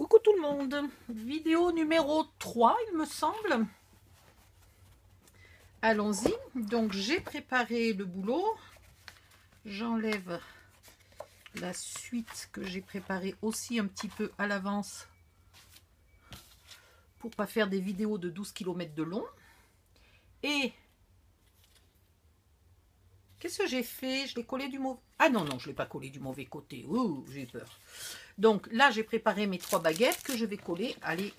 Coucou tout le monde, vidéo numéro 3 il me semble. Allons-y, donc j'ai préparé le boulot. J'enlève la suite que j'ai préparée aussi un petit peu à l'avance pour pas faire des vidéos de 12 km de long. Et qu'est-ce que j'ai fait? Je l'ai collé du mauvais... Ah non, non, je ne l'ai pas collé du mauvais côté. Ouh, j'ai peur. Donc là, j'ai préparé mes 3 baguettes que je vais coller. Allez,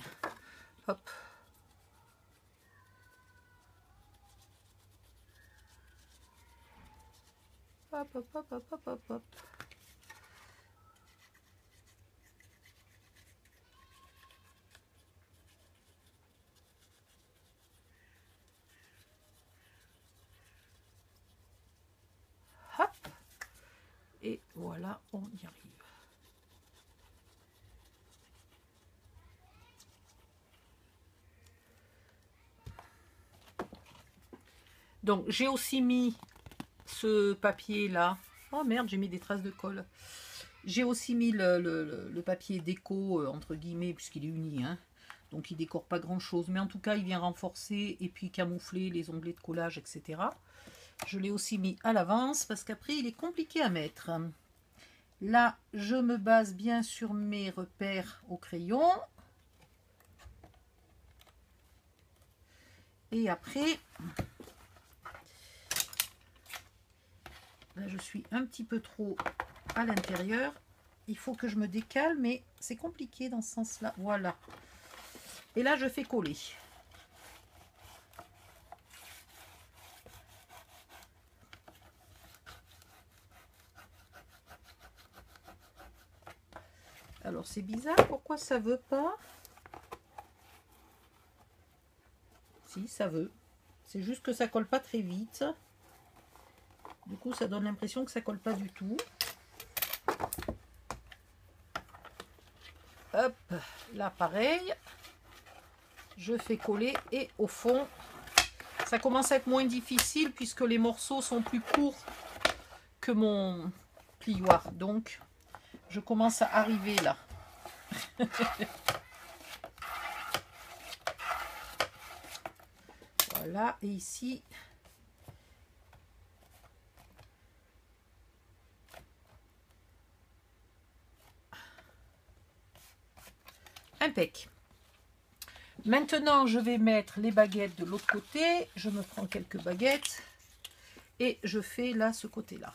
hop. Hop, hop, hop, hop, hop, hop, hop. Hop. Et voilà, on y arrive. Donc j'ai aussi mis ce papier là. Oh merde, j'ai mis des traces de colle. J'ai aussi mis le papier déco entre guillemets puisqu'il est uni. Hein. Donc il décore pas grand chose. Mais en tout cas il vient renforcer et puis camoufler les onglets de collage, etc. Je l'ai aussi mis à l'avance parce qu'après il est compliqué à mettre. Là je me base bien sur mes repères au crayon. Et après... Là, je suis un petit peu trop à l'intérieur. Il faut que je me décale, mais c'est compliqué dans ce sens-là. Voilà. Et là, je fais coller. Alors, c'est bizarre. Pourquoi ça veut pas? Si, ça veut. C'est juste que ça colle pas très vite. Du coup, ça donne l'impression que ça colle pas du tout. Hop, là pareil. Je fais coller et au fond, ça commence à être moins difficile puisque les morceaux sont plus courts que mon plioir. Donc, je commence à arriver là. Voilà, et ici... Impec. Maintenant, je vais mettre les baguettes de l'autre côté. Je me prends quelques baguettes et je fais là ce côté-là.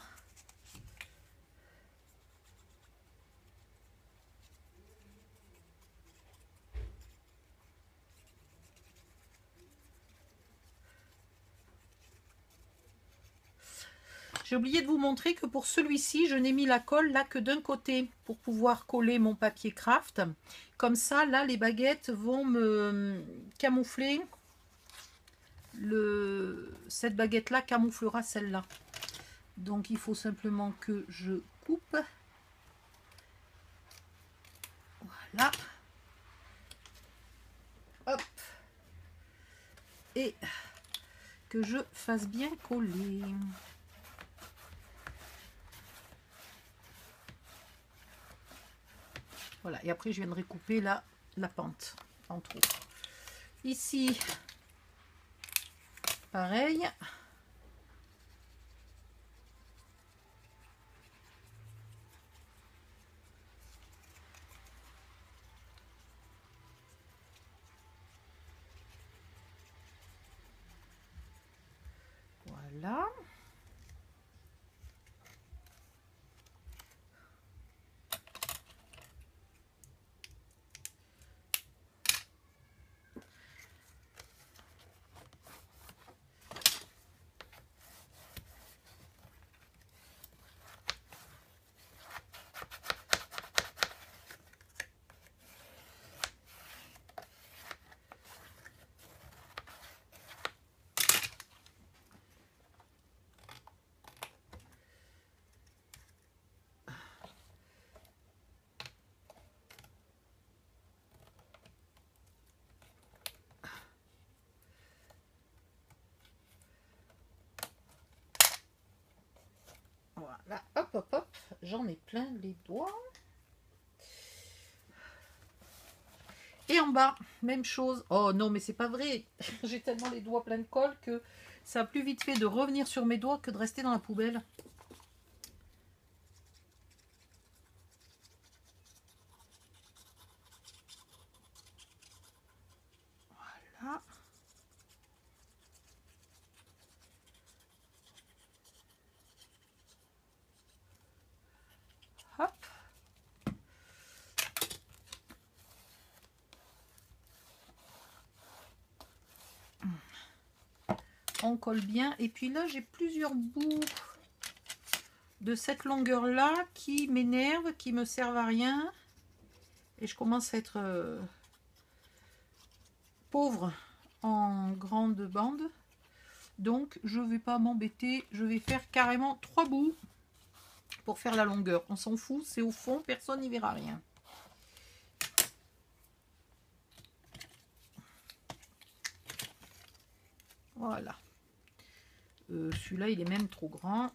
J'ai oublié de vous montrer que pour celui-ci, je n'ai mis la colle là que d'un côté pour pouvoir coller mon papier craft. Comme ça, là, les baguettes vont me camoufler. Cette baguette-là camouflera celle-là. Donc, il faut simplement que je coupe. Voilà. Hop. Et que je fasse bien coller. Voilà, et après je viendrai couper la pente en trop. Ici, pareil. Voilà. Voilà, hop, hop, hop, j'en ai plein les doigts. Et en bas, même chose. Oh non, mais c'est pas vrai. J'ai tellement les doigts pleins de colle que ça a plus vite fait de revenir sur mes doigts que de rester dans la poubelle. Voilà. Hop. On colle bien. Et puis là, j'ai plusieurs bouts de cette longueur là qui m'énervent, qui me servent à rien. Et je commence à être pauvre en grande bande. Donc, je ne vais pas m'embêter. Je vais faire carrément 3 bouts pour faire la longueur. On s'en fout, c'est au fond, personne n'y verra rien. Voilà. Celui-là, il est même trop grand.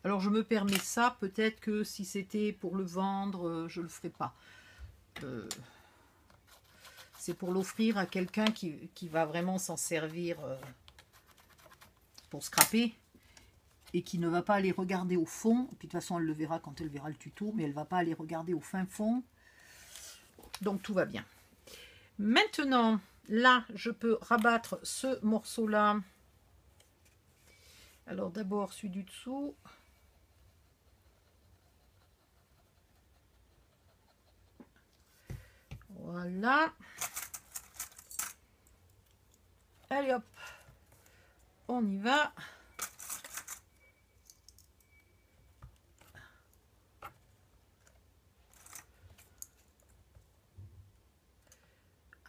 Alors, je me permets ça. Peut-être que si c'était pour le vendre, je ne le ferai pas. C'est pour l'offrir à quelqu'un qui va vraiment s'en servir pour scraper. Et qui ne va pas aller regarder au fond. Puis de toute façon, elle le verra quand elle verra le tuto. Mais elle ne va pas aller regarder au fin fond. Donc, tout va bien. Maintenant, là, je peux rabattre ce morceau-là. Alors, d'abord, celui du dessous. Voilà. Allez, hop. On y va.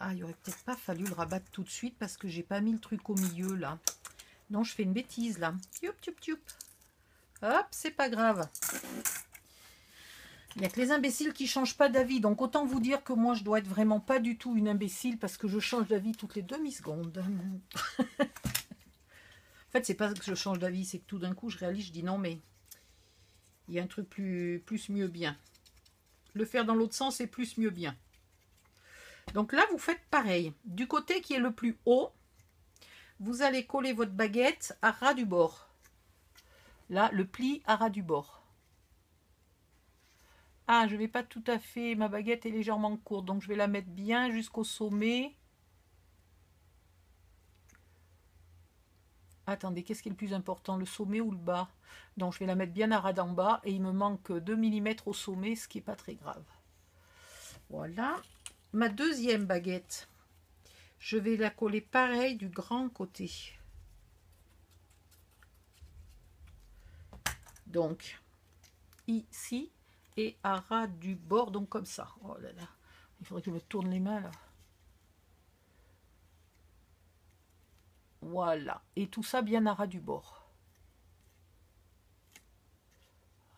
Ah, il aurait peut-être pas fallu le rabattre tout de suite parce que j'ai pas mis le truc au milieu là. Non, je fais une bêtise là. Youp, youp, youp. Hop, c'est pas grave. Il n'y a que les imbéciles qui changent pas d'avis. Donc autant vous dire que moi je dois être vraiment pas du tout une imbécile parce que je change d'avis toutes les demi-secondes. En fait, c'est pas que je change d'avis, c'est que tout d'un coup je réalise, je dis non mais il y a un truc plus mieux bien. Le faire dans l'autre sens, c'est plus mieux bien. Donc là, vous faites pareil. Du côté qui est le plus haut, vous allez coller votre baguette à ras du bord. Là, le pli à ras du bord. Ah, je ne vais pas tout à fait... Ma baguette est légèrement courte, donc je vais la mettre bien jusqu'au sommet. Attendez, qu'est-ce qui est le plus important, le sommet ou le bas? Donc, je vais la mettre bien à ras d'en bas et il me manque 2 mm au sommet, ce qui n'est pas très grave. Voilà. Ma deuxième baguette, je vais la coller pareil du grand côté. Donc, ici et à ras du bord, donc comme ça. Oh là là, il faudrait que je me tourne les mains là. Voilà, et tout ça bien à ras du bord.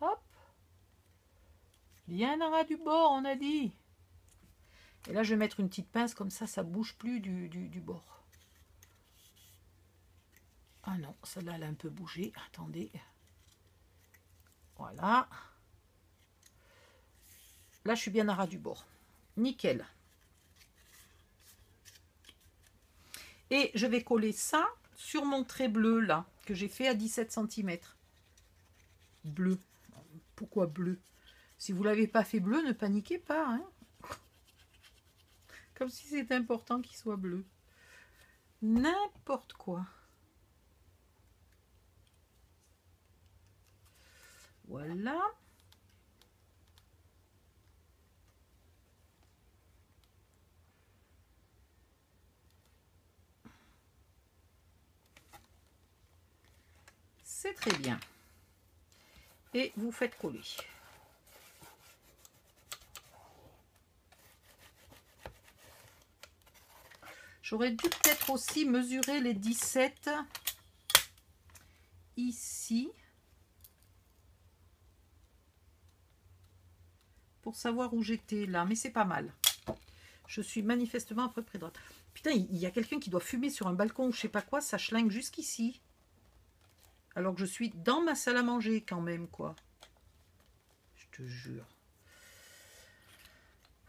Hop, bien à ras du bord, on a dit. Et là, je vais mettre une petite pince, comme ça, ça bouge plus du bord. Ah non, celle-là, elle a un peu bougé. Attendez. Voilà. Là, je suis bien à ras du bord. Nickel. Et je vais coller ça sur mon trait bleu, là, que j'ai fait à 17 cm. Bleu. Pourquoi bleu? Si vous ne l'avez pas fait bleu, ne paniquez pas, hein. Comme si c'était important qu'il soit bleu. N'importe quoi. Voilà. C'est très bien. Et vous faites coller. J'aurais dû peut-être aussi mesurer les 17 ici pour savoir où j'étais là, mais c'est pas mal. Je suis manifestement à peu près droite. Putain, il y a quelqu'un qui doit fumer sur un balcon ou je sais pas quoi, ça schlingue jusqu'ici. Alors que je suis dans ma salle à manger quand même, quoi. Je te jure.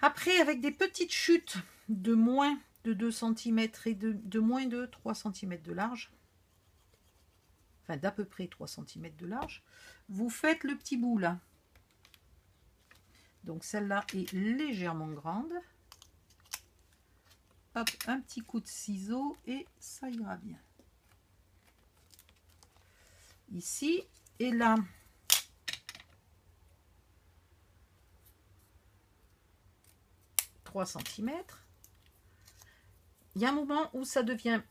Après, avec des petites chutes de moins de 2 cm et de moins de 3 cm de large, enfin d'à peu près 3 cm de large, vous faites le petit bout là. Donc celle-là est légèrement grande. Hop, un petit coup de ciseau et ça ira bien. Ici et là. Centimètres. Il y a un moment où ça devient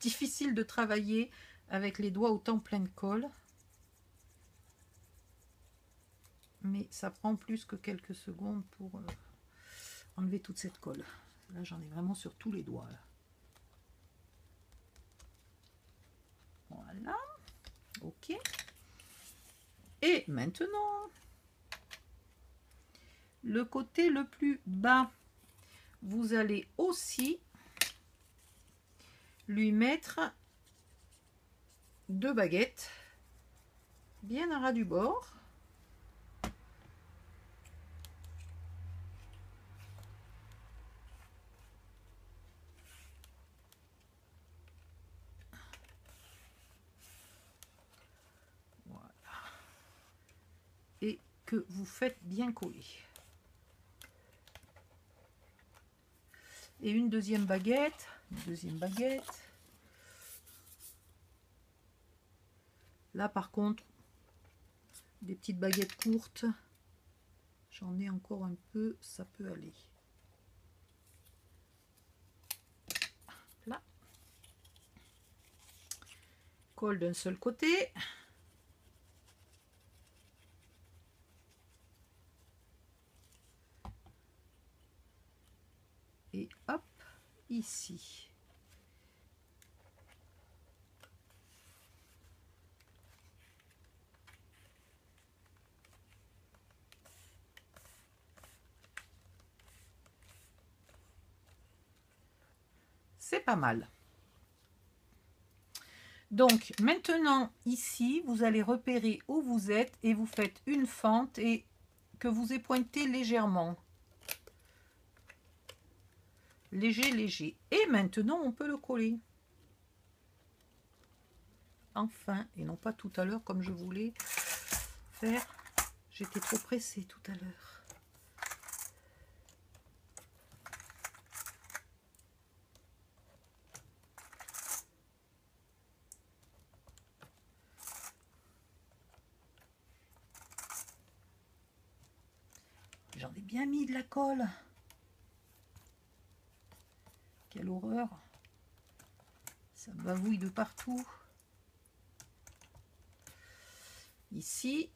difficile de travailler avec les doigts autant pleins de colle. Mais ça prend plus que quelques secondes pour enlever toute cette colle. Là, j'en ai vraiment sur tous les doigts. Là. Voilà. Ok. Et maintenant, le côté le plus bas, vous allez aussi lui mettre 2 baguettes bien à ras du bord. Voilà. Et que vous faites bien coller. Et une deuxième baguette, Là par contre, des petites baguettes courtes, j'en ai encore un peu, ça peut aller. Là. Colle d'un seul côté. Et hop, ici. C'est pas mal. Donc maintenant ici, vous allez repérer où vous êtes et vous faites une fente et que vous épointez légèrement. Léger, léger. Et maintenant, on peut le coller. Enfin, et non pas tout à l'heure comme je voulais faire. J'étais trop pressée tout à l'heure. J'en ai bien mis de la colle. Quelle horreur. Ça bavouille de partout. Ici,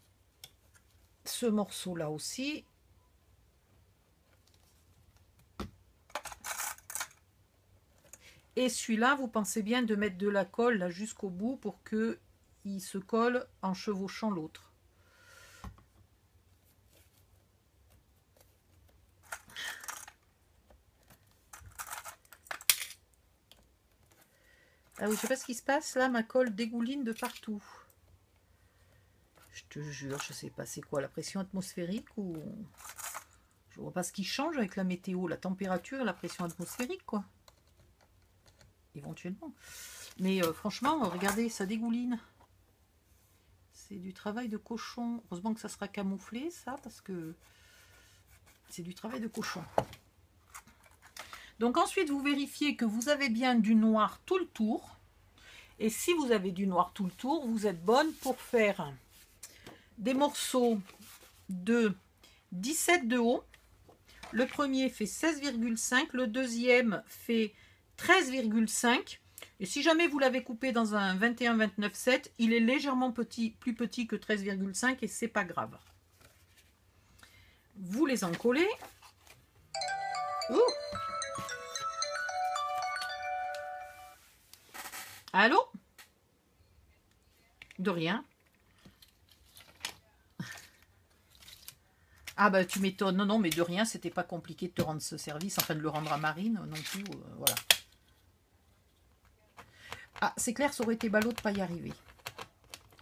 ce morceau-là aussi. Et celui-là, vous pensez bien de mettre de la colle là jusqu'au bout pour que il se colle en chevauchant l'autre. Ah oui, je sais pas ce qui se passe là, ma colle dégouline de partout. Je te jure, je sais pas c'est quoi, la pression atmosphérique ou... Je vois pas ce qui change avec la météo, la température et la pression atmosphérique, quoi. Éventuellement. Mais franchement, regardez, ça dégouline. C'est du travail de cochon. Heureusement que ça sera camouflé, ça, parce que c'est du travail de cochon. Donc ensuite, vous vérifiez que vous avez bien du noir tout le tour. Et si vous avez du noir tout le tour, vous êtes bonne pour faire des morceaux de 17 de haut. Le premier fait 16,5, le deuxième fait 13,5. Et si jamais vous l'avez coupé dans un 21-29-7, il est légèrement plus petit que 13,5 et c'est pas grave. Vous les encollez. Ouh. Allô? De rien. Ah bah tu m'étonnes. Non, non, mais de rien, c'était pas compliqué de te rendre ce service, enfin de le rendre à Marine non plus, voilà. Ah, c'est clair, ça aurait été ballot de pas y arriver.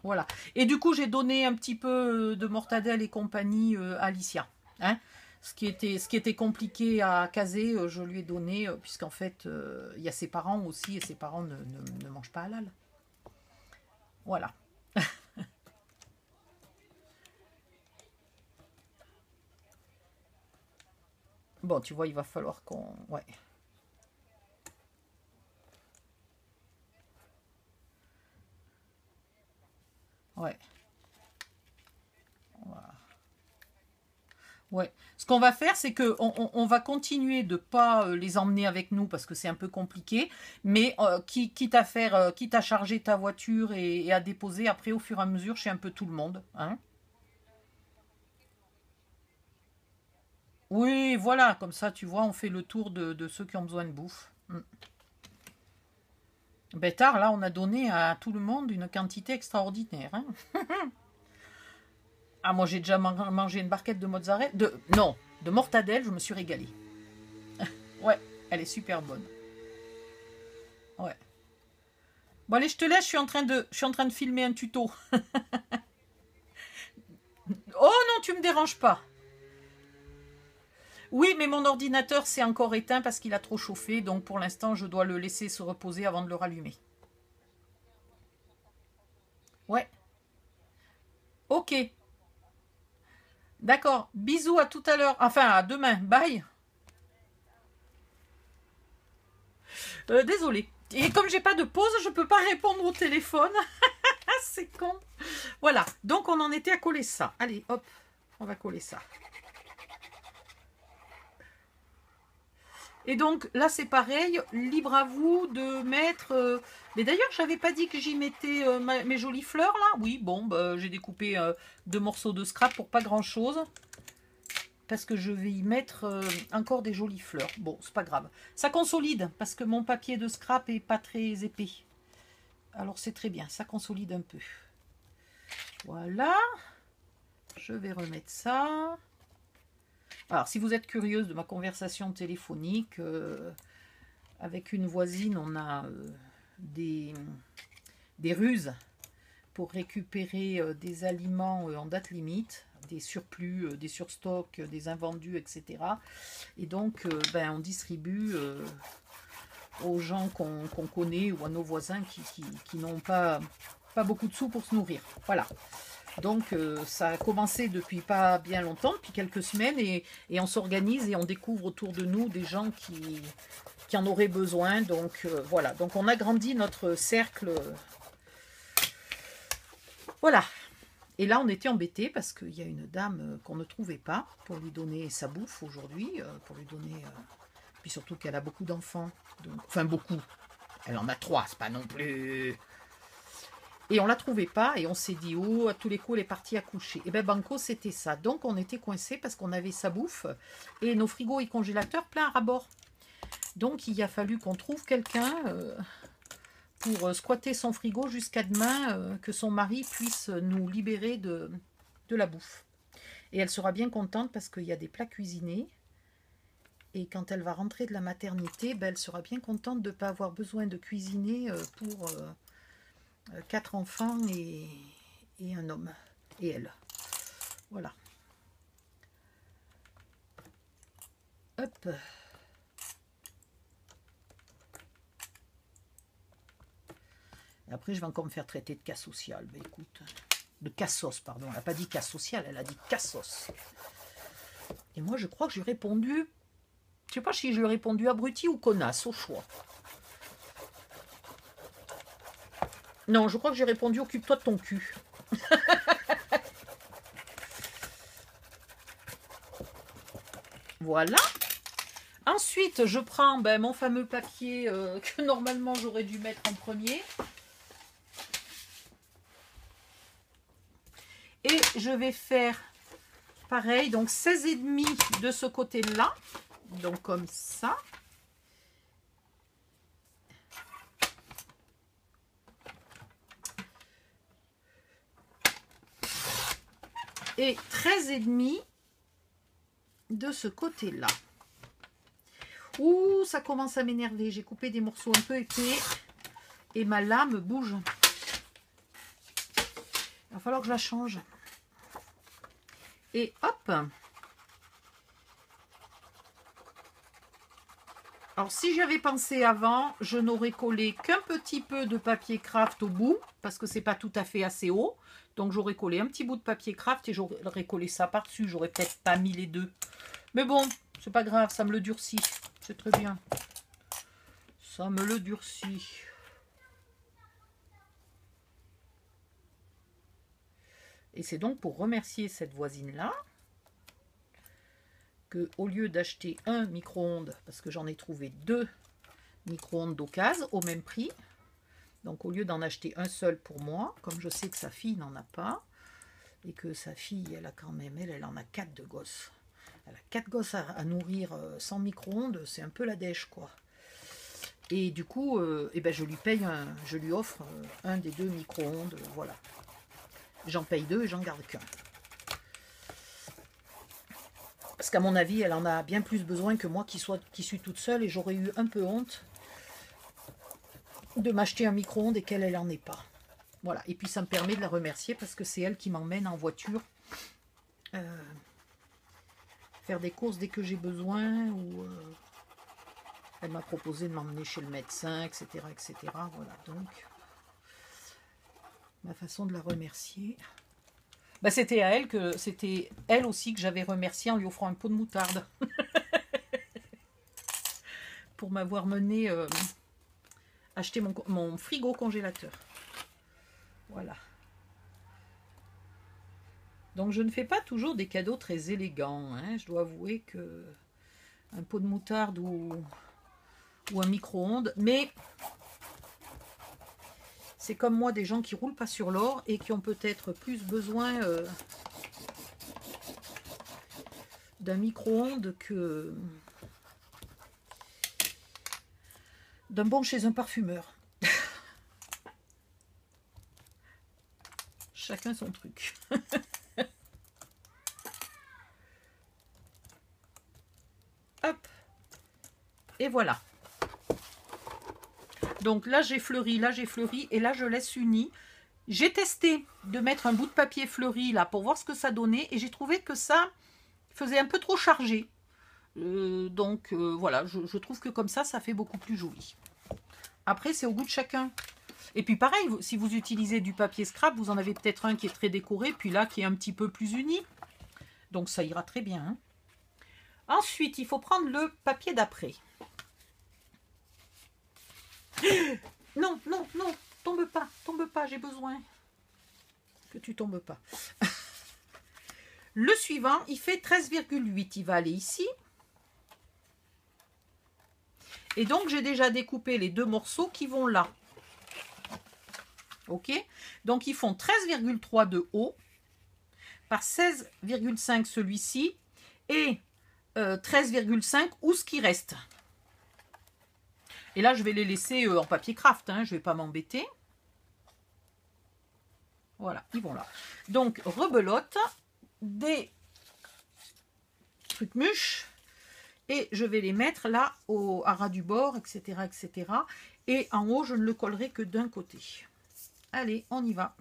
Voilà. Et du coup, j'ai donné un petit peu de mortadelle et compagnie à Alicia. Hein, ce qui était compliqué à caser, je lui ai donné, puisqu'en fait, il y a ses parents aussi, et ses parents ne mangent pas halal. Voilà. Bon, tu vois, il va falloir qu'on... Ouais. Ouais. Voilà. Ouais. Ce qu'on va faire, c'est que on va continuer de pas les emmener avec nous parce que c'est un peu compliqué, mais quitte à charger ta voiture et à déposer après au fur et à mesure chez un peu tout le monde. Hein. Oui, voilà, comme ça, tu vois, on fait le tour de ceux qui ont besoin de bouffe. Mm. Ben tard, là, on a donné à tout le monde une quantité extraordinaire. Hein. Ah, moi, j'ai déjà mangé une barquette de mozzarella. Non, de mortadelle, je me suis régalée. Ouais, elle est super bonne. Ouais. Bon, allez, je te laisse, je suis en train de filmer un tuto. Oh non, tu me déranges pas. Oui, mais mon ordinateur s'est encore éteint parce qu'il a trop chauffé, donc pour l'instant, je dois le laisser se reposer avant de le rallumer. Ouais, ok. D'accord. Bisous, à tout à l'heure. Enfin, à demain. Bye. Désolée. Et comme j'ai pas de pause, je peux pas répondre au téléphone. C'est con. Voilà. Donc, on en était à coller ça. Allez, hop. On va coller ça. Et donc, là, c'est pareil. Libre à vous de mettre... Mais d'ailleurs, je n'avais pas dit que j'y mettais mes jolies fleurs, là. Oui, bon, bah, j'ai découpé 2 morceaux de scrap pour pas grand-chose. Parce que je vais y mettre encore des jolies fleurs. Bon, c'est pas grave. Ça consolide, parce que mon papier de scrap est pas très épais. Alors, c'est très bien. Ça consolide un peu. Voilà. Je vais remettre ça. Alors, si vous êtes curieuse de ma conversation téléphonique, avec une voisine, on a des ruses pour récupérer des aliments en date limite, des surplus, des surstocks, des invendus, etc. Et donc, on distribue aux gens qu'on connaît ou à nos voisins qui n'ont pas beaucoup de sous pour se nourrir. Voilà. Donc, ça a commencé depuis pas bien longtemps, depuis quelques semaines, et on s'organise et on découvre autour de nous des gens qui en auraient besoin. Donc, voilà. Donc, on agrandit notre cercle. Voilà. Et là, on était embêtés parce qu'il y a une dame qu'on ne trouvait pas pour lui donner sa bouffe aujourd'hui, pour lui donner... Puis surtout qu'elle a beaucoup d'enfants. Enfin, beaucoup. Elle en a 3, c'est pas non plus... Et on la trouvait pas et on s'est dit, oh, à tous les coups, elle est partie accoucher. Et bien, Banco, c'était ça. Donc, on était coincés parce qu'on avait sa bouffe et nos frigos et congélateurs pleins à bord. Donc, il a fallu qu'on trouve quelqu'un pour squatter son frigo jusqu'à demain, que son mari puisse nous libérer de la bouffe. Et elle sera bien contente parce qu'il y a des plats cuisinés. Et quand elle va rentrer de la maternité, ben, elle sera bien contente de ne pas avoir besoin de cuisiner pour 4 enfants et un homme. Et elle. Voilà. Hop. Et après, je vais encore me faire traiter de cas social. Ben, écoute, de cassos, pardon. Elle n'a pas dit cas social, elle a dit cassos. Et moi, je crois que j'ai répondu... Je sais pas si je lui ai répondu abruti ou connasse, au choix. Non, je crois que j'ai répondu occupe-toi de ton cul. Voilà. Ensuite, je prends mon fameux papier que normalement j'aurais dû mettre en premier. Et je vais faire pareil, donc 16,5 de ce côté-là. Donc comme ça. Et 13,5 de ce côté-là. Ouh, ça commence à m'énerver. J'ai coupé des morceaux un peu épais et ma lame bouge. va falloir que je la change. Et hop. Alors, si j'avais pensé avant, je n'aurais collé qu'un petit peu de papier craft au bout, parce que c'est pas tout à fait assez haut. Donc, j'aurais collé un petit bout de papier craft et j'aurais collé ça par-dessus. J'aurais peut-être pas mis les deux. Mais bon, c'est pas grave, ça me le durcit. C'est très bien. Ça me le durcit. Et c'est donc pour remercier cette voisine-là que, au lieu d'acheter un micro-ondes, parce que j'en ai trouvé 2 micro-ondes d'occasion au même prix, donc au lieu d'en acheter un seul pour moi, comme je sais que sa fille n'en a pas, et que sa fille, elle a quand même, elle en a 4 de gosses. Elle a 4 gosses à nourrir sans micro-ondes, c'est un peu la dèche, quoi. Et du coup, ben je lui offre un des 2 micro-ondes, voilà. J'en paye 2 et j'en garde qu'un. Parce qu'à mon avis, elle en a bien plus besoin que moi qui suis toute seule, et j'aurais eu un peu honte de m'acheter un micro-ondes et qu'elle n'en ait pas. Voilà, et puis ça me permet de la remercier parce que c'est elle qui m'emmène en voiture faire des courses dès que j'ai besoin, ou elle m'a proposé de m'emmener chez le médecin, etc., etc. Voilà, donc ma façon de la remercier. Bah, c'était elle aussi que j'avais remercié en lui offrant un pot de moutarde pour m'avoir mené acheter mon frigo congélateur. Voilà. Donc je ne fais pas toujours des cadeaux très élégants, hein. Je dois avouer que un pot de moutarde ou un micro-ondes, mais c'est comme moi des gens qui roulent pas sur l'or et qui ont peut-être plus besoin d'un micro-ondes que d'un bon chez un parfumeur. Chacun son truc. Hop. Et voilà. Donc là j'ai fleuri, et là je laisse uni. J'ai testé de mettre un bout de papier fleuri là pour voir ce que ça donnait, et j'ai trouvé que ça faisait un peu trop chargé. Donc voilà, je trouve que comme ça fait beaucoup plus joli. Après c'est au goût de chacun. Et puis pareil, si vous utilisez du papier scrap, vous en avez peut-être un qui est très décoré, puis là qui est un petit peu plus uni. Donc ça ira très bien. Hein. Ensuite, il faut prendre le papier d'après. Non, non, non, tombe pas, j'ai besoin que tu tombes pas. Le suivant, il fait 13,8, il va aller ici. Et donc, j'ai déjà découpé les 2 morceaux qui vont là. Ok? Donc, ils font 13,3 de haut par 16,5 celui-ci et 13,5 ou ce qui reste. Et là, je vais les laisser en papier craft, hein, je ne vais pas m'embêter. Voilà, ils vont là. Donc, rebelote, des trucs mûches, et je vais les mettre là, à ras du bord, etc., etc. Et en haut, je ne le collerai que d'un côté. Allez, on y va.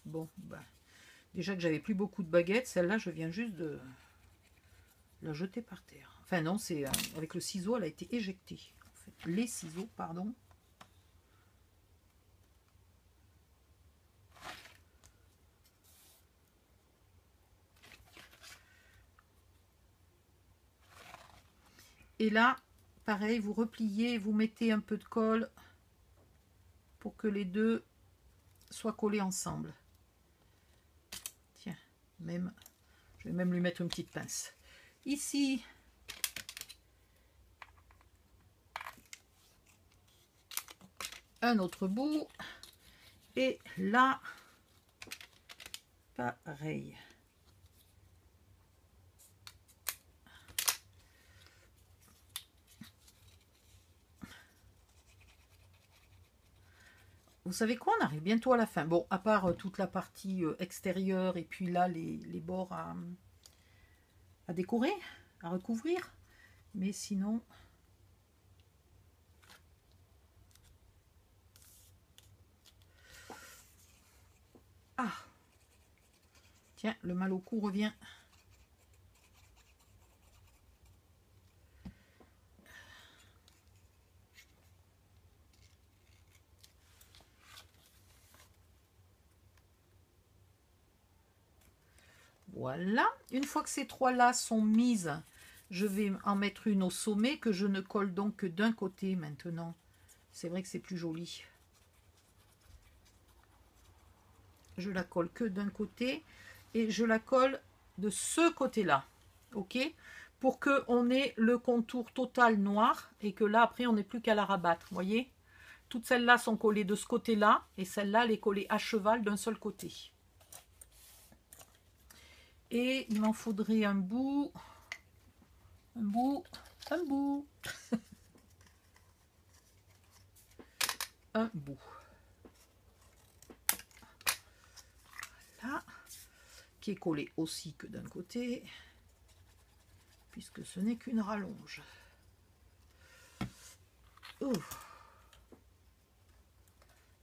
Bon, bah, déjà que j'avais plus beaucoup de baguettes, celle-là, je viens juste de la jeter par terre. Enfin non, c'est avec le ciseau, elle a été éjectée. En fait. Les ciseaux, pardon. Et là, pareil, vous repliez, vous mettez un peu de colle pour que les deux soient collés ensemble. Tiens, même, je vais même lui mettre une petite pince. Ici, un autre bout. Et là, pareil. vous savez quoi, on arrive bientôt à la fin. Bon, à part toute la partie extérieure et puis là, les bords à décorer, à recouvrir. Mais sinon... Ah! Tiens, le mal au cou revient. Voilà. Une fois que ces trois-là sont mises, je vais en mettre une au sommet que je ne colle donc que d'un côté maintenant. C'est vrai que c'est plus joli. Je la colle que d'un côté et je la colle de ce côté-là. Ok? Pour qu'on ait le contour total noir et que là, après, on n'ait plus qu'à la rabattre. Vous voyez? Toutes celles-là sont collées de ce côté-là et celle-là, elle est collée à cheval d'un seul côté. Et il m'en faudrait un bout, un bout, un bout, un bout. Voilà. Qui est collé aussi que d'un côté, puisque ce n'est qu'une rallonge.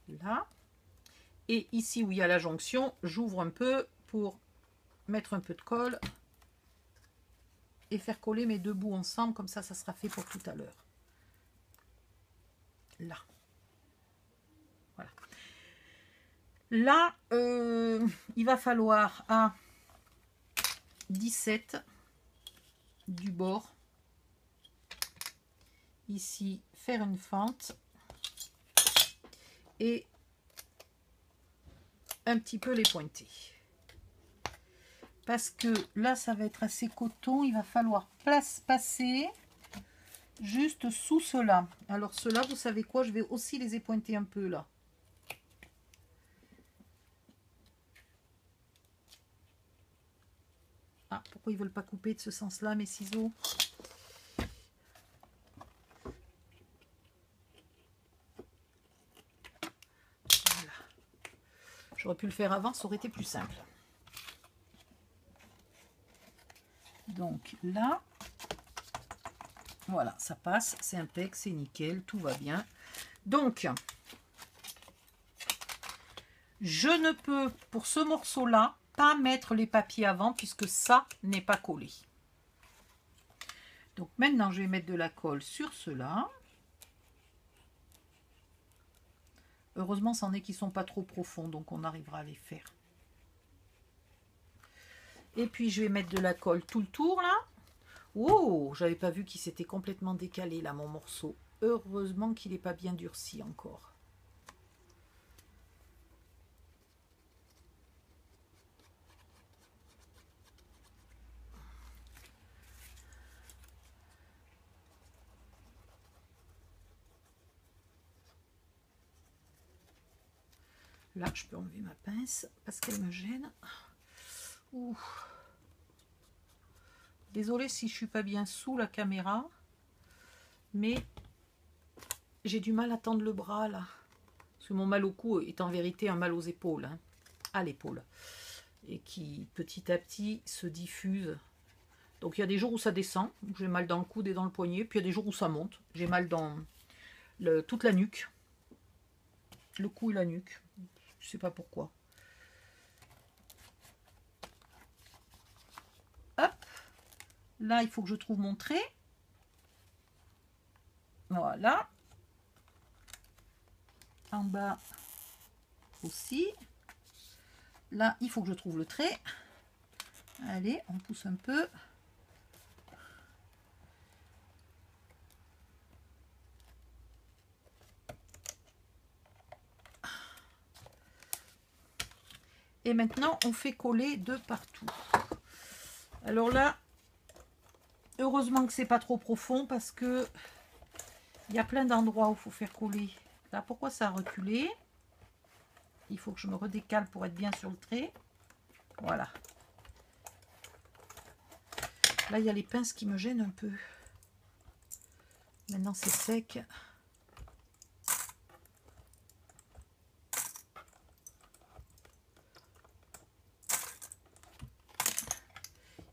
Là. Et ici où il y a la jonction, j'ouvre un peu pour mettre un peu de colle et faire coller mes deux bouts ensemble, comme ça, ça sera fait pour tout à l'heure. Là. Voilà. Là, il va falloir à 17 du bord, ici, faire une fente et un petit peu les pointer. Parce que là, ça va être assez coton, il va falloir passer juste sous cela. Alors cela, vous savez quoi, je vais aussi les épointer un peu là. Ah, pourquoi ils veulent pas couper de ce sens-là, mes ciseaux? Voilà. J'aurais pu le faire avant, ça aurait été plus simple. Donc là, voilà, ça passe, c'est impec, c'est nickel, tout va bien. Donc, je ne peux, pour ce morceau-là, pas mettre les papiers avant puisque ça n'est pas collé. Donc maintenant, je vais mettre de la colle sur cela. Heureusement, c'en est qui ne sont pas trop profonds, donc on arrivera à les faire. Et puis, je vais mettre de la colle tout le tour, là. Oh, j'avais pas vu qu'il s'était complètement décalé, là, mon morceau. Heureusement qu'il n'est pas bien durci encore. Là, je peux enlever ma pince parce qu'elle me gêne. Ouh. Désolée si je suis pas bien sous la caméra, mais j'ai du mal à tendre le bras là. Parce que mon mal au cou est en vérité un mal aux épaules, hein, à l'épaule, et qui petit à petit se diffuse. Donc il y a des jours où ça descend, j'ai mal dans le coude et dans le poignet, puis il y a des jours où ça monte, j'ai mal dans toute la nuque, le cou et la nuque, je sais pas pourquoi. Hop, là il faut que je trouve mon trait. Voilà. En bas aussi. Là, il faut que je trouve le trait. Allez, on pousse un peu. Et maintenant, on fait coller de partout. Alors là, heureusement que c'est pas trop profond parce que il y a plein d'endroits où il faut faire coller. Là, pourquoi ça a reculé? Il faut que je me redécale pour être bien sur le trait. Voilà. Là, il y a les pinces qui me gênent un peu. Maintenant, c'est sec.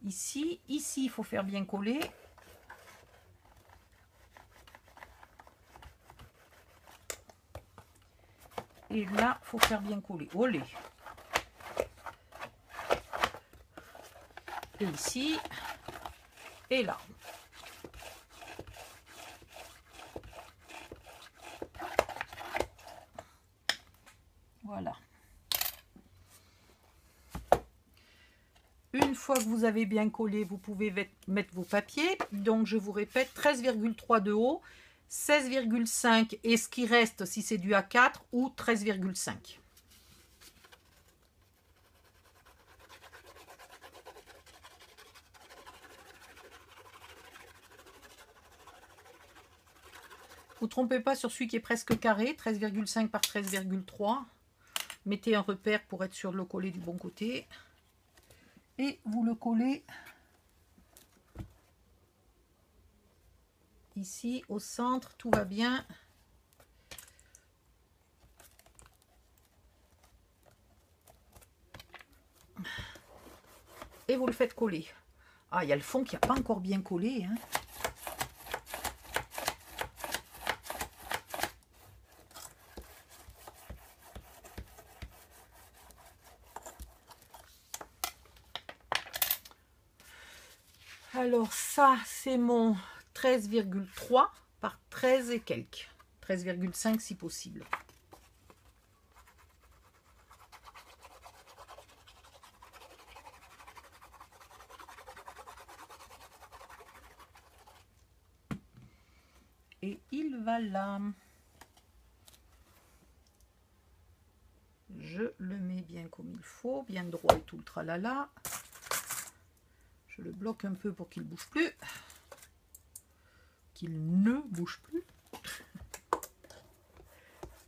Ici, il faut faire bien coller. Et là, il faut faire bien coller. Olé. Et ici. Et là. Voilà. Une fois que vous avez bien collé, vous pouvez mettre vos papiers. Donc, je vous répète, 13,3 de haut, 16,5 et ce qui reste si c'est du A4 ou 13,5. Vous ne trompez pas sur celui qui est presque carré, 13,5 par 13,3. Mettez un repère pour être sûr de le coller du bon côté. Et vous le collez ici au centre, tout va bien. Et vous le faites coller. Ah, il y a le fond qui n'a pas encore bien collé, hein. Alors ça, c'est mon 13,3 par 13 et quelques. 13,5 si possible. Et il va là. Je le mets bien comme il faut, bien droit et tout le tralala. Je le bloque un peu pour qu'il ne bouge plus. Qu'il ne bouge plus.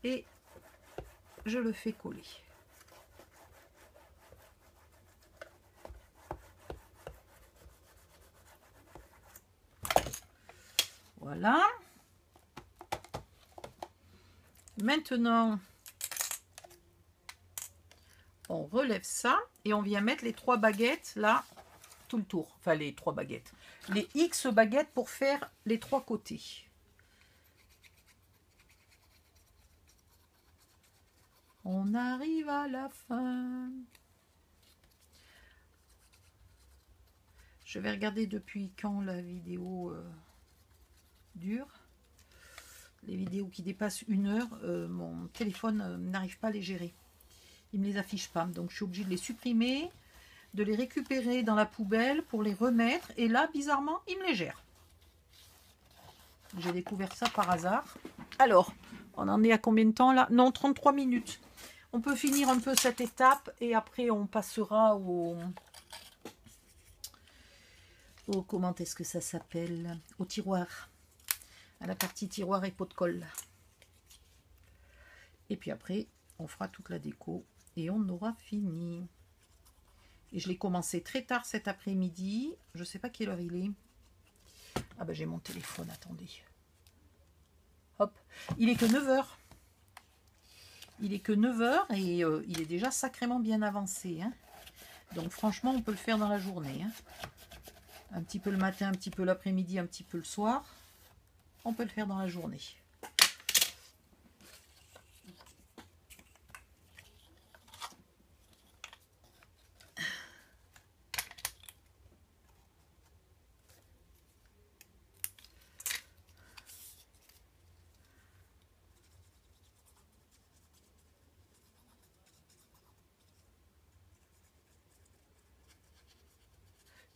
Et je le fais coller. Voilà. Maintenant, on relève ça et on vient mettre les 3 baguettes là, tout le tour. Enfin, les 3 baguettes. Les X baguettes pour faire les 3 côtés. On arrive à la fin. Je vais regarder depuis quand la vidéo dure. Les vidéos qui dépassent 1 heure, mon téléphone n'arrive pas à les gérer. Il ne me les affiche pas. Donc je suis obligée de les supprimer, de les récupérer dans la poubelle pour les remettre. Et là, bizarrement, il me les gère. J'ai découvert ça par hasard. Alors, on en est à combien de temps là? Non, 33 minutes. On peut finir un peu cette étape et après on passera au comment est-ce que ça s'appelle? Au tiroir. À la partie tiroir et pot de colle. Et puis après, on fera toute la déco et on aura fini. Et je l'ai commencé très tard cet après-midi. Je ne sais pas quelle heure il est. Ah ben j'ai mon téléphone, attendez. Hop, il est que 9 h. Il est que 9 h et il est déjà sacrément bien avancé. Hein. Donc franchement, on peut le faire dans la journée. Hein. Un petit peu le matin, un petit peu l'après-midi, un petit peu le soir. On peut le faire dans la journée.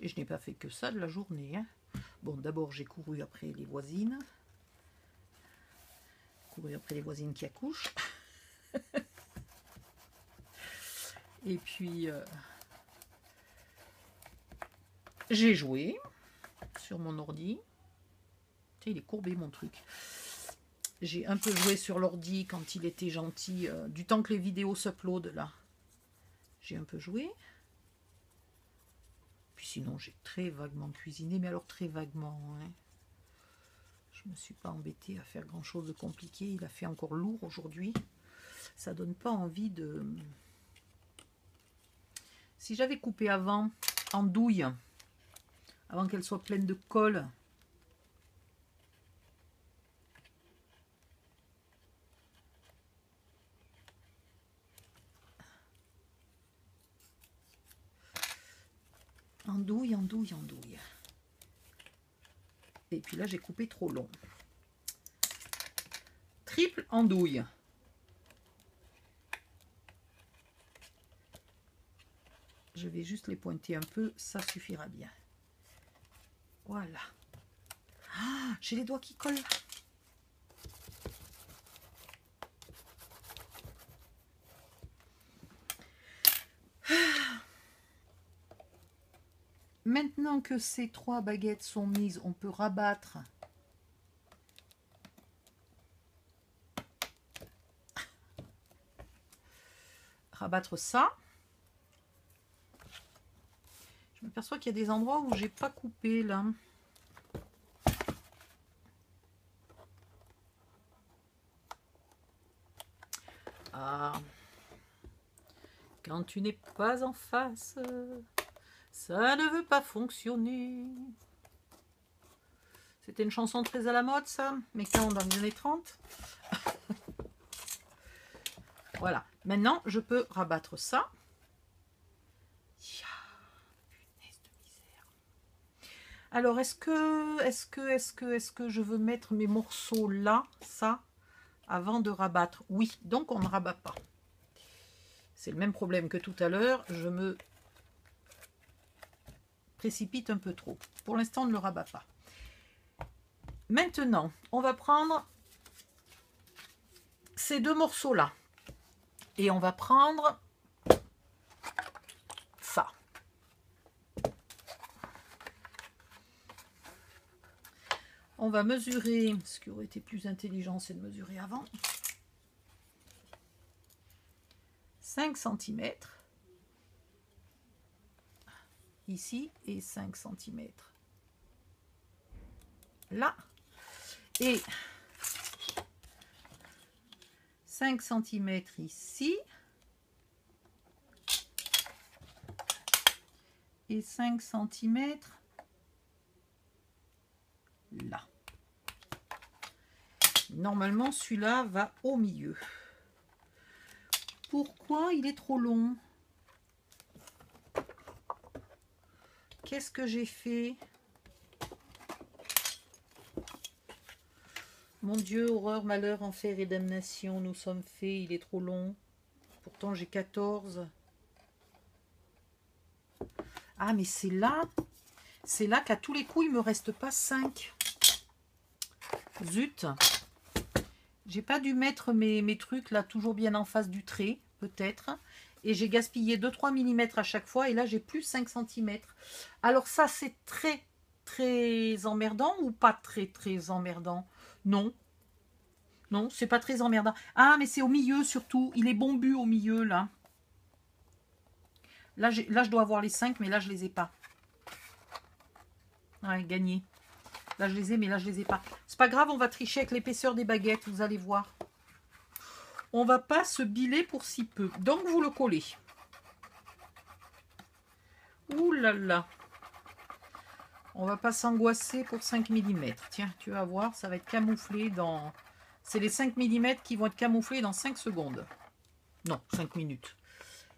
Et je n'ai pas fait que ça de la journée. Hein. Bon, d'abord, j'ai couru après les voisines. Couru après les voisines qui accouchent. Et puis, j'ai joué sur mon ordi. Tu sais, il est courbé, mon truc. J'ai un peu joué sur l'ordi quand il était gentil. Du temps que les vidéos s'uploadent, là. J'ai un peu joué. Puis sinon, j'ai très vaguement cuisiné. Mais alors, très vaguement. Hein. Je ne me suis pas embêtée à faire grand-chose de compliqué. Il a fait encore lourd aujourd'hui. Ça donne pas envie de... Si j'avais coupé avant en douille, avant qu'elle soit pleine de colle. Andouille, andouille, andouille. Et puis là, j'ai coupé trop long. Triple andouille. Je vais juste les pointer un peu, ça suffira bien. Voilà. Ah, j'ai les doigts qui collent. Maintenant que ces 3 baguettes sont mises, on peut rabattre ça. Je m'aperçois qu'il y a des endroits où j'ai pas coupé là. Ah. Quand tu n'es pas en face, ça ne veut pas fonctionner. C'était une chanson très à la mode, ça. Mais quand dans les années 30. Voilà. Maintenant, je peux rabattre ça. Punaise de misère. Alors, est-ce que je veux mettre mes morceaux là, ça, avant de rabattre? Oui, donc on ne rabat pas. C'est le même problème que tout à l'heure. Je me précipite un peu trop. Pour l'instant, on ne le rabat pas. Maintenant, on va prendre ces 2 morceaux-là. Et on va prendre ça. On va mesurer, ce qui aurait été plus intelligent, c'est de mesurer avant. 5 cm. Ici et 5 cm. Là. Et 5 cm ici. Et 5 cm là. Normalement, celui-là va au milieu. Pourquoi il est trop long? Qu'est-ce que j'ai fait? Mon Dieu, horreur, malheur, enfer et damnation, nous sommes faits, il est trop long. Pourtant, j'ai 14. Ah, mais c'est là qu'à tous les coups, il me reste pas 5. Zut. J'ai pas dû mettre mes trucs là toujours bien en face du trait, peut-être. Et j'ai gaspillé 2-3 mm à chaque fois. Et là, j'ai plus 5 cm. Alors ça, c'est très, très emmerdant ou pas très, très emmerdant? Non. Non, c'est pas très emmerdant. Ah, mais c'est au milieu surtout. Il est bombu au milieu, là. Là, je dois avoir les 5, mais là, je les ai pas. Ouais, gagné. Là, je les ai, mais là, je les ai pas. C'est pas grave, on va tricher avec l'épaisseur des baguettes, vous allez voir. On va pas se biler pour si peu. Donc, vous le collez. Ouh là là. On va pas s'angoisser pour 5 mm. Tiens, tu vas voir, ça va être camouflé dans... C'est les 5 mm qui vont être camouflés dans 5 secondes. Non, 5 minutes.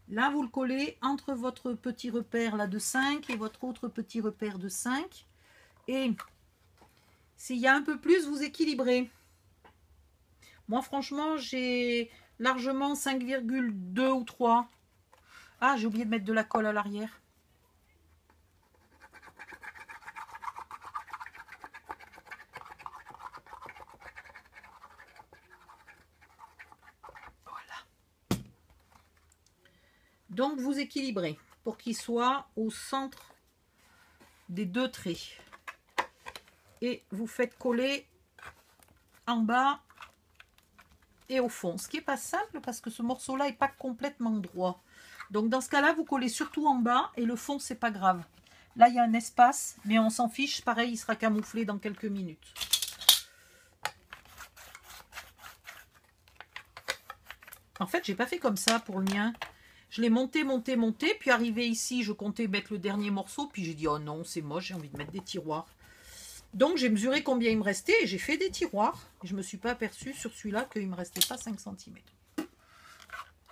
Là, vous le collez entre votre petit repère là de 5 et votre autre petit repère de 5. Et s'il y a un peu plus, vous équilibrez. Moi, franchement, j'ai largement 5,2 ou 3. Ah, j'ai oublié de mettre de la colle à l'arrière. Voilà. Donc, vous équilibrez pour qu'il soit au centre des 2 traits. Et vous faites coller en bas et au fond. Ce qui n'est pas simple parce que ce morceau-là n'est pas complètement droit. Donc dans ce cas-là, vous collez surtout en bas et le fond, c'est pas grave. Là, il y a un espace, mais on s'en fiche. Pareil, il sera camouflé dans quelques minutes. En fait, j'ai pas fait comme ça pour le mien. Je l'ai monté, monté, monté, puis arrivé ici, je comptais mettre le dernier morceau, puis j'ai dit, oh non, c'est moche, j'ai envie de mettre des tiroirs. Donc j'ai mesuré combien il me restait, et j'ai fait des tiroirs. Je ne me suis pas aperçue sur celui-là qu'il ne me restait pas 5 cm.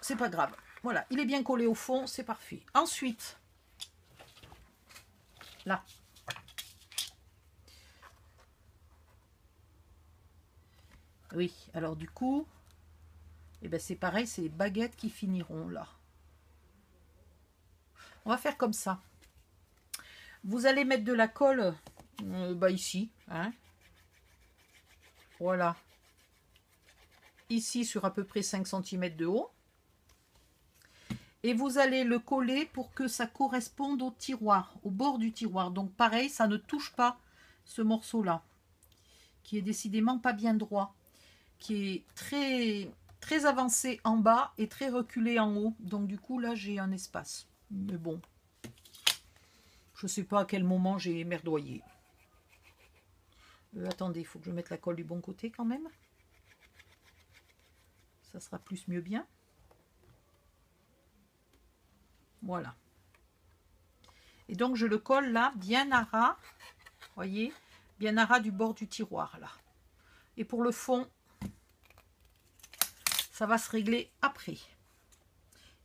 C'est pas grave. Voilà, il est bien collé au fond, c'est parfait. Ensuite, là. Oui, alors du coup, eh ben c'est pareil, c'est les baguettes qui finiront là. On va faire comme ça. Vous allez mettre de la colle ici. Hein. Voilà. Ici sur à peu près 5 cm de haut. Et vous allez le coller pour que ça corresponde au tiroir, au bord du tiroir. Donc pareil, ça ne touche pas ce morceau-là, qui est décidément pas bien droit, qui est très avancé en bas et très reculé en haut. Donc du coup, là, j'ai un espace. Mais bon, je ne sais pas à quel moment j'ai merdoyé. Attendez, il faut que je mette la colle du bon côté quand même. Ça sera plus mieux bien. Voilà. Et donc, je le colle là, bien à ras. Voyez, bien à ras du bord du tiroir là. Et pour le fond, ça va se régler après.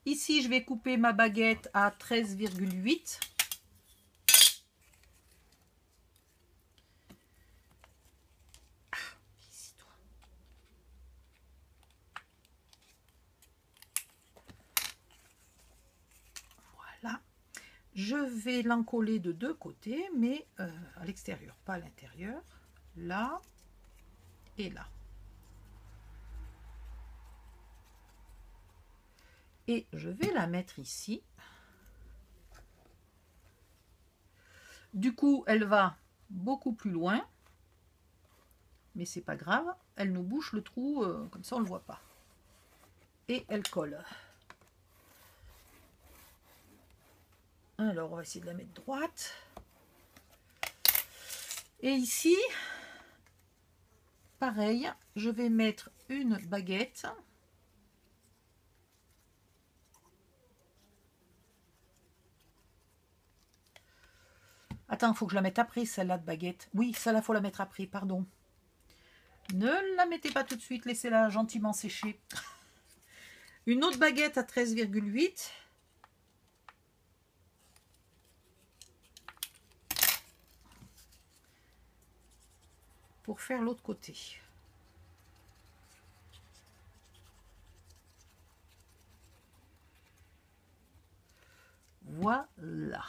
Ici, je vais couper ma baguette à 13,8. Voilà. Je vais l'encoller de deux côtés, mais à l'extérieur, pas à l'intérieur. Là et là. Et je vais la mettre ici. Du coup, elle va beaucoup plus loin. Mais c'est pas grave. Elle nous bouche le trou, comme ça on ne le voit pas. Et elle colle. Alors, on va essayer de la mettre droite. Et ici, pareil, je vais mettre une baguette. Attends, il faut que je la mette après, celle-là de baguette. Oui, celle-là, il faut la mettre après, pardon. Ne la mettez pas tout de suite, laissez-la gentiment sécher. Une autre baguette à 13,8. Pour faire l'autre côté. Voilà.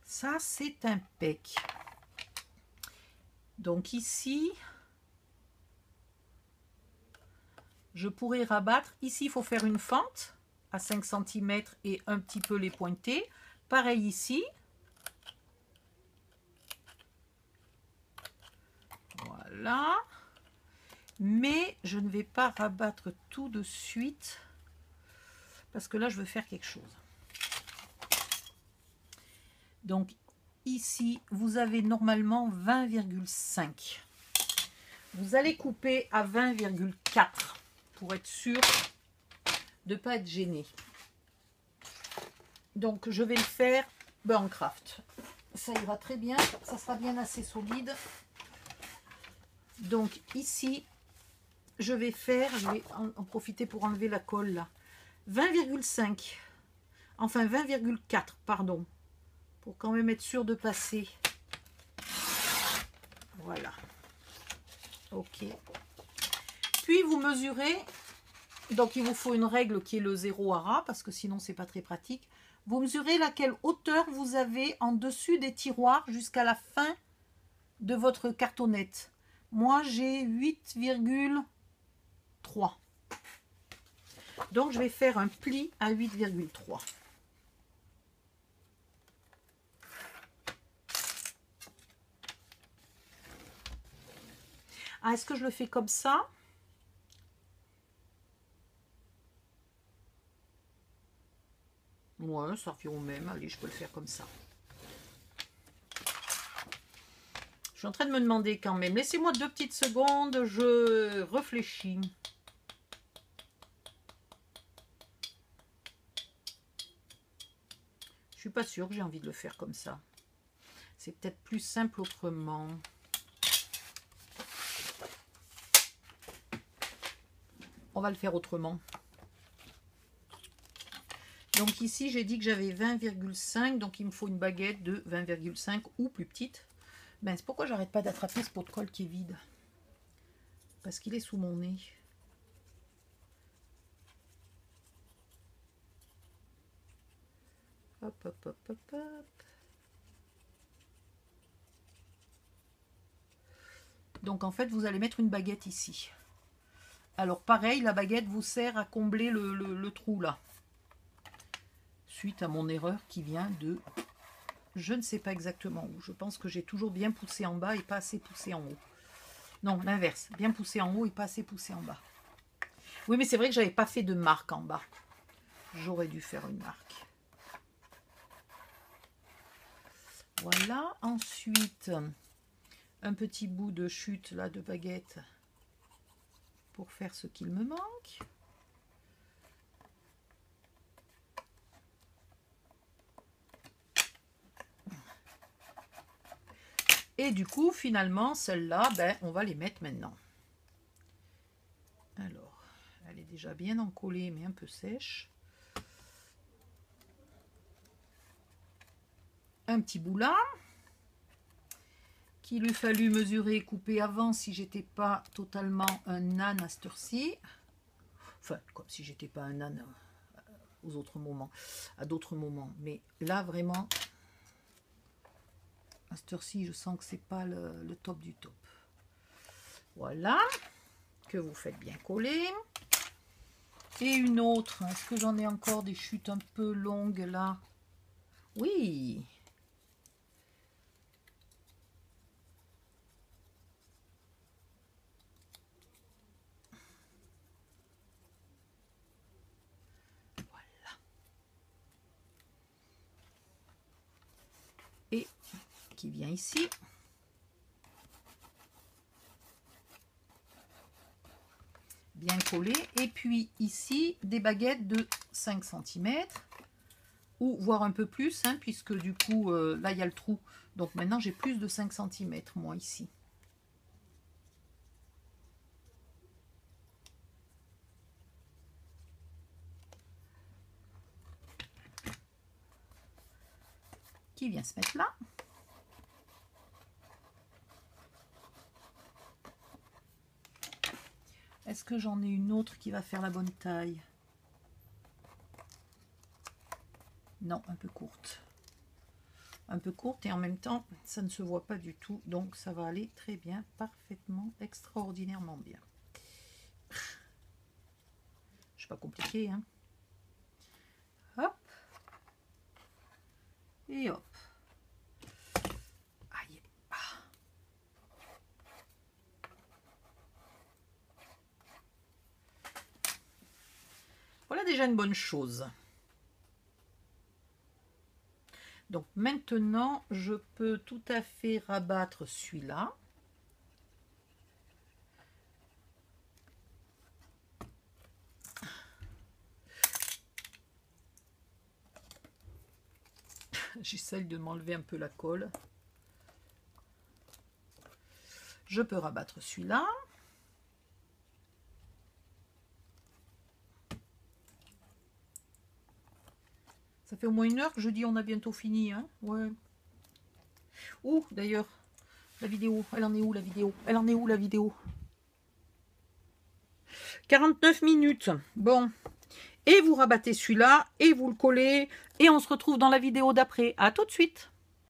Ça, c'est impec. Donc ici, je pourrais rabattre. Ici, il faut faire une fente à 5 cm et un petit peu les pointer. Pareil ici. Voilà. Mais je ne vais pas rabattre tout de suite parce que là, je veux faire quelque chose. Donc ici, vous avez normalement 20,5. Vous allez couper à 20,4 pour être sûr de ne pas être gêné. Donc je vais le faire en craft. Ça ira très bien, ça sera bien assez solide. Donc ici, je vais en profiter pour enlever la colle là. 20,5. Enfin 20,4, pardon. Pour quand même être sûr de passer. Voilà. Ok. Puis vous mesurez. Donc il vous faut une règle qui est le 0 à ras, parce que sinon c'est pas très pratique. Vous mesurez laquelle hauteur vous avez en dessus des tiroirs jusqu'à la fin de votre cartonnette. Moi j'ai 8,3. Donc je vais faire un pli à 8,3. Ah, est-ce que je le fais comme ça? Ouais, ça revient au même. Allez, je peux le faire comme ça. Je suis en train de me demander quand même. Laissez-moi 2 petites secondes, je réfléchis. Je suis pas sûre que j'ai envie de le faire comme ça. C'est peut-être plus simple autrement. On va le faire autrement. Donc ici, j'ai dit que j'avais 20,5. Donc il me faut une baguette de 20,5 ou plus petite. Ben, c'est pourquoi j'arrête pas d'attraper ce pot de colle qui est vide. Parce qu'il est sous mon nez. Hop, hop, hop, hop, hop. Donc en fait, vous allez mettre une baguette ici. Alors pareil, la baguette vous sert à combler le trou là. Suite à mon erreur qui vient de... Je ne sais pas exactement où. Je pense que j'ai toujours bien poussé en bas et pas assez poussé en haut. Non, l'inverse. Bien poussé en haut et pas assez poussé en bas. Oui, mais c'est vrai que j'avais pas fait de marque en bas. J'aurais dû faire une marque. Voilà. Ensuite, un petit bout de chute là de baguette pour faire ce qu'il me manque. Et du coup, finalement, celle-là, ben, on va les mettre maintenant. Alors, elle est déjà bien encollée, mais un peu sèche. Un petit bout là, qu'il eût fallu mesurer et couper avant si j'étais pas totalement un âne à cette heure-ci. Enfin, comme si j'étais pas un âne aux autres moments, à d'autres moments. Mais là, vraiment... À cette heure-ci, je sens que c'est pas le top du top. Voilà, que vous faites bien coller. Et une autre, est-ce que j'en ai encore des chutes un peu longues là? Oui. Voilà. Et qui vient ici. Bien collé. Et puis ici, des baguettes de 5 cm. Ou voire un peu plus, hein, puisque du coup, là, il y a le trou. Donc maintenant, j'ai plus de 5 cm, moi, ici. Qui vient se mettre là. Est-ce que j'en ai une autre qui va faire la bonne taille? Non, un peu courte. Un peu courte et en même temps, ça ne se voit pas du tout. Donc, ça va aller très bien, parfaitement, extraordinairement bien. C'est pas compliqué, hein. Hop. Et hop. Aïe. Ah. Voilà déjà une bonne chose. Donc maintenant, je peux tout à fait rabattre celui-là. J'essaye de m'enlever un peu la colle. Je peux rabattre celui-là. Ça fait au moins 1 heure que je dis on a bientôt fini, hein. Ouais. Ouh, d'ailleurs, la vidéo, elle en est où la vidéo? Elle en est où la vidéo? 49 minutes. Bon. Et vous rabattez celui-là et vous le collez. Et on se retrouve dans la vidéo d'après. À tout de suite.